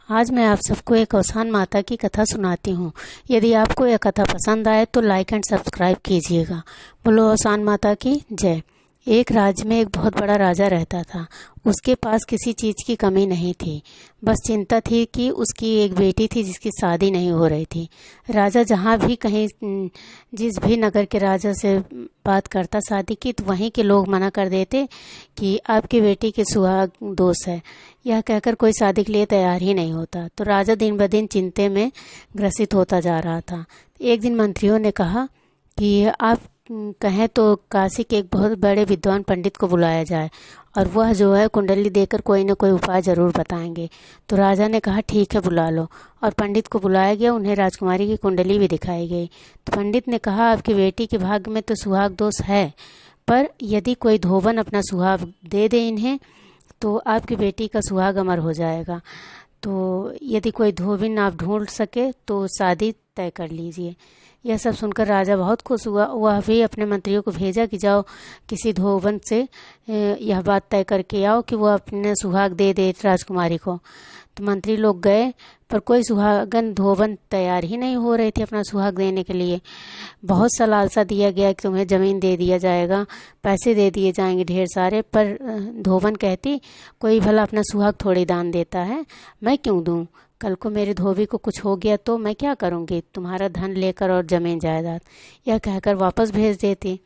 आज मैं आप सबको एक औसान माता की कथा सुनाती हूँ। यदि आपको यह कथा पसंद आए तो लाइक एंड सब्सक्राइब कीजिएगा। बोलो औसान माता की जय। एक राज्य में एक बहुत बड़ा राजा रहता था। उसके पास किसी चीज़ की कमी नहीं थी। बस चिंता थी कि उसकी एक बेटी थी जिसकी शादी नहीं हो रही थी। राजा जहाँ भी कहीं जिस भी नगर के राजा से बात करता शादी की, तो वहीं के लोग मना कर देते कि आपकी बेटी के सुहाग दोष है। यह कहकर कोई शादी के लिए तैयार ही नहीं होता। तो राजा दिन ब दिन चिंता में ग्रसित होता जा रहा था। एक दिन मंत्रियों ने कहा कि आप कहें तो काशी के एक बहुत बड़े विद्वान पंडित को बुलाया जाए, और वह जो है कुंडली देकर कोई न कोई उपाय ज़रूर बताएंगे। तो राजा ने कहा ठीक है, बुला लो। और पंडित को बुलाया गया। उन्हें राजकुमारी की कुंडली भी दिखाई गई। तो पंडित ने कहा आपकी बेटी के भाग्य में तो सुहाग दोष है, पर यदि कोई धोबन अपना सुहाग दे दे इन्हें तो आपकी बेटी का सुहाग अमर हो जाएगा। तो यदि कोई धोबिन आप ढूंढ सके तो शादी तय कर लीजिए। यह सब सुनकर राजा बहुत खुश हुआ। वह भी अपने मंत्रियों को भेजा कि जाओ किसी धोबन से यह बात तय करके आओ कि वह अपने सुहाग दे दे राजकुमारी को। तो मंत्री लोग गए, पर कोई सुहागन धोबन तैयार ही नहीं हो रहे थे अपना सुहाग देने के लिए। बहुत सा लालसा दिया गया कि तुम्हें ज़मीन दे दिया जाएगा, पैसे दे दिए जाएंगे ढेर सारे, पर धोबन कहती कोई भला अपना सुहाग थोड़ी दान देता है, मैं क्यों दूं? कल को मेरे धोबी को कुछ हो गया तो मैं क्या करूंगी? तुम्हारा धन लेकर और ज़मीन जायदाद, यह कहकर वापस भेज देती।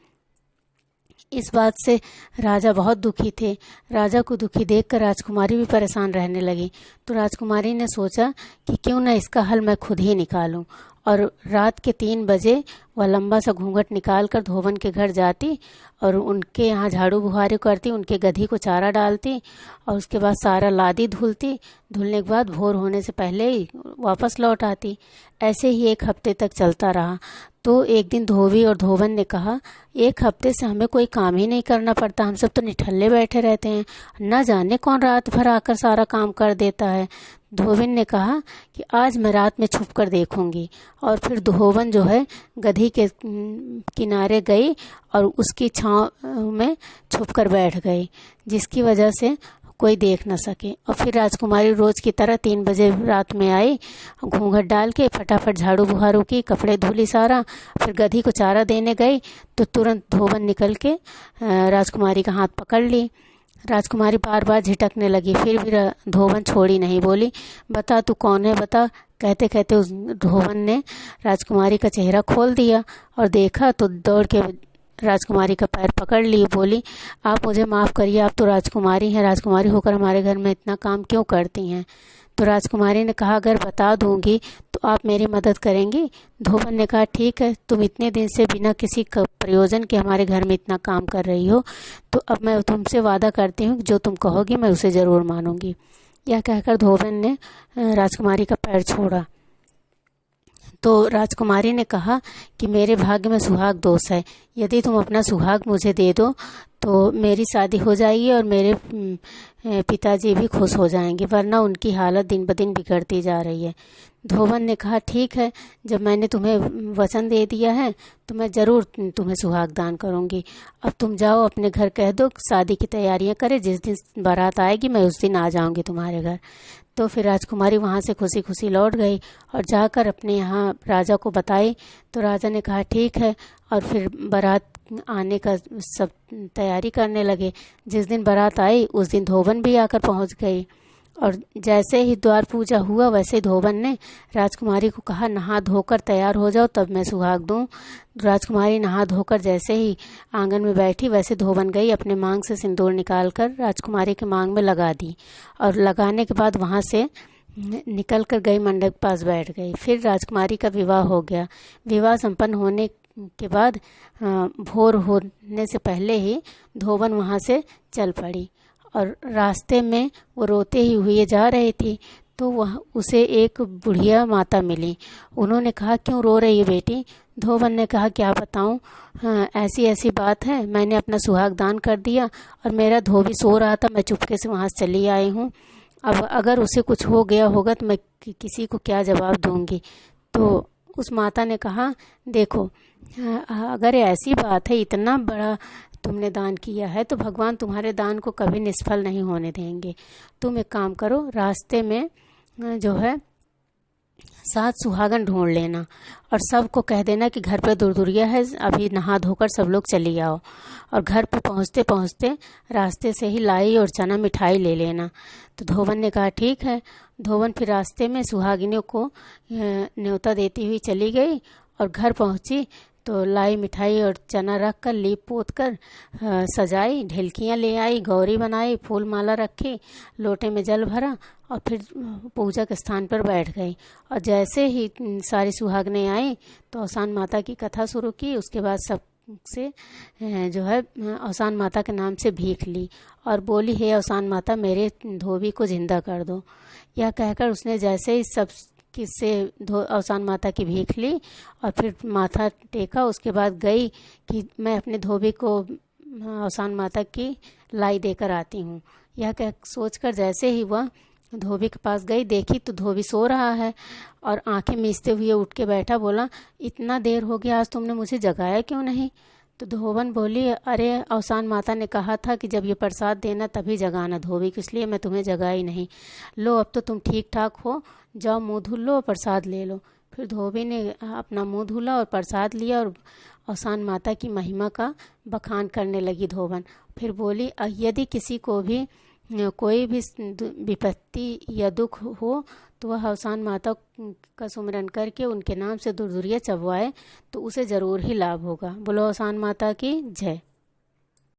इस बात से राजा बहुत दुखी थे। राजा को दुखी देखकर राजकुमारी भी परेशान रहने लगी। तो राजकुमारी ने सोचा कि क्यों न इसका हल मैं खुद ही निकालूं, और रात के 3 बजे वह लंबा सा घूंघट निकाल कर धोबन के घर जाती और उनके यहाँ झाड़ू बुहारी करती, उनके गधी को चारा डालती, और उसके बाद सारा लादी धुलती। धुलने के बाद भोर होने से पहले ही वापस लौट आती। ऐसे ही 1 हफ्ते तक चलता रहा। तो एक दिन धोबी और धोबन ने कहा 1 हफ्ते से हमें कोई काम ही नहीं करना पड़ता, हम सब तो निठल्ले बैठे रहते हैं, न जाने कौन रात भर आकर सारा काम कर देता है। धोबन ने कहा कि आज मैं रात में छुप कर देखूंगी। और फिर धोबन जो है गधी के किनारे गई और उसकी छांव में छुप कर बैठ गई, जिसकी वजह से कोई देख न सके। और फिर राजकुमारी रोज की तरह 3 बजे रात में आई, घूंघट डाल के फटाफट झाड़ू बुहारू की, कपड़े धुली सारा, फिर गधी को चारा देने गई। तो तुरंत धोबन निकल के राजकुमारी का हाथ पकड़ ली। राजकुमारी बार बार झिटकने लगी, फिर भी धोबन छोड़ी नहीं, बोली बता तू कौन है, बता। कहते कहते उस धोबन ने राजकुमारी का चेहरा खोल दिया और देखा तो दौड़ के राजकुमारी का पैर पकड़ ली। बोली आप मुझे माफ़ करिए, आप तो राजकुमारी हैं, राजकुमारी होकर हमारे घर में इतना काम क्यों करती हैं? तो राजकुमारी ने कहा अगर बता दूंगी तो आप मेरी मदद करेंगी? धोबन ने कहा ठीक है, तुम इतने दिन से बिना किसी प्रयोजन के हमारे घर में इतना काम कर रही हो, तो अब मैं तुमसे वादा करती हूँ कि जो तुम कहोगी मैं उसे ज़रूर मानूंगी। यह कहकर धोबन ने राजकुमारी का पैर छोड़ा। तो राजकुमारी ने कहा कि मेरे भाग्य में सुहाग दोष है, यदि तुम अपना सुहाग मुझे दे दो तो मेरी शादी हो जाएगी और मेरे पिताजी भी खुश हो जाएंगे, वरना उनकी हालत दिन ब दिन बिगड़ती जा रही है। धोबन ने कहा ठीक है, जब मैंने तुम्हें वचन दे दिया है तो मैं ज़रूर तुम्हें सुहाग दान करूंगी। अब तुम जाओ अपने घर, कह दो शादी की तैयारियां करे, जिस दिन बारात आएगी मैं उस दिन आ जाऊंगी तुम्हारे घर। तो फिर राजकुमारी वहाँ से खुशी खुशी लौट गई और जाकर अपने यहाँ राजा को बताई। तो राजा ने कहा ठीक है, और फिर बारात आने का सब तैयारी करने लगे। जिस दिन बारात आई उस दिन धोबन भी आकर पहुँच गई, और जैसे ही द्वार पूजा हुआ वैसे ही धोबन ने राजकुमारी को कहा नहा धोकर तैयार हो जाओ तब मैं सुहाग दूं। राजकुमारी नहा धोकर जैसे ही आंगन में बैठी वैसे धोबन गई, अपने मांग से सिंदूर निकालकर राजकुमारी के मांग में लगा दी, और लगाने के बाद वहाँ से निकल कर गई, मंडप के पास बैठ गई। फिर राजकुमारी का विवाह हो गया। विवाह संपन्न होने के बाद भोर होने से पहले ही धोबन वहाँ से चल पड़ी, और रास्ते में वो रोते ही हुए जा रही थी। तो वह उसे एक बुढ़िया माता मिली। उन्होंने कहा क्यों रो रही है बेटी? धोबन ने कहा क्या बताऊं, ऐसी ऐसी बात है, मैंने अपना सुहाग दान कर दिया और मेरा धोबी सो रहा था, मैं चुपके से वहाँ से चली आई हूँ। अब अगर उसे कुछ हो गया होगा तो मैं किसी को क्या जवाब दूंगी? तो उस माता ने कहा देखो, अगर ऐसी बात है, इतना बड़ा तुमने दान किया है तो भगवान तुम्हारे दान को कभी निष्फल नहीं होने देंगे। तुम एक काम करो, रास्ते में जो है 7 सुहागन ढूंढ लेना और सबको कह देना कि घर पे दुरदुरिया है, अभी नहा धोकर सब लोग चली आओ। और घर पे पहुँचते पहुँचते रास्ते से ही लाई और चना मिठाई ले लेना। तो धोबन ने कहा ठीक है। धोबन फिर रास्ते में सुहागिनों को न्योता देती हुई चली गई और घर पहुँची तो लाई मिठाई और चना रख कर लीप पोत कर सजाई, ढेलकियाँ ले आई, गौरी बनाई, फूल माला रखी, लोटे में जल भरा और फिर पूजा के स्थान पर बैठ गई। और जैसे ही सारी सुहागनें आई तो औसान माता की कथा शुरू की। उसके बाद सब से जो है औसान माता के नाम से भीख ली और बोली, हे औसान माता, मेरे धोबी को जिंदा कर दो। यह कहकर उसने जैसे ही सब किससे औसान माता की भीख ली और फिर माथा टेका। उसके बाद गई कि मैं अपने धोबी को औसान माता की लाई देकर आती हूँ। यह कह सोचकर जैसे ही वह धोबी के पास गई, देखी तो धोबी सो रहा है और आंखें मीचते हुए उठ के बैठा। बोला, इतना देर हो गया, आज तुमने मुझे जगाया क्यों नहीं? तो धोबन बोली, अरे औसान माता ने कहा था कि जब ये प्रसाद देना तभी जगाना धोबी को, इसलिए मैं तुम्हें जगाई नहीं। लो अब तो तुम ठीक ठाक हो, जाओ मुँह धुल लो और प्रसाद ले लो। फिर धोबी ने अपना मुँह धुला और प्रसाद लिया और औसान माता की महिमा का बखान करने लगी धोबन। फिर बोली, यदि किसी को भी कोई भी विपत्ति या दुख हो तो वह औसान माता का सुमिरन करके उनके नाम से दुरदुरिया चबवाए तो उसे ज़रूर ही लाभ होगा। बोलो औसान माता की जय।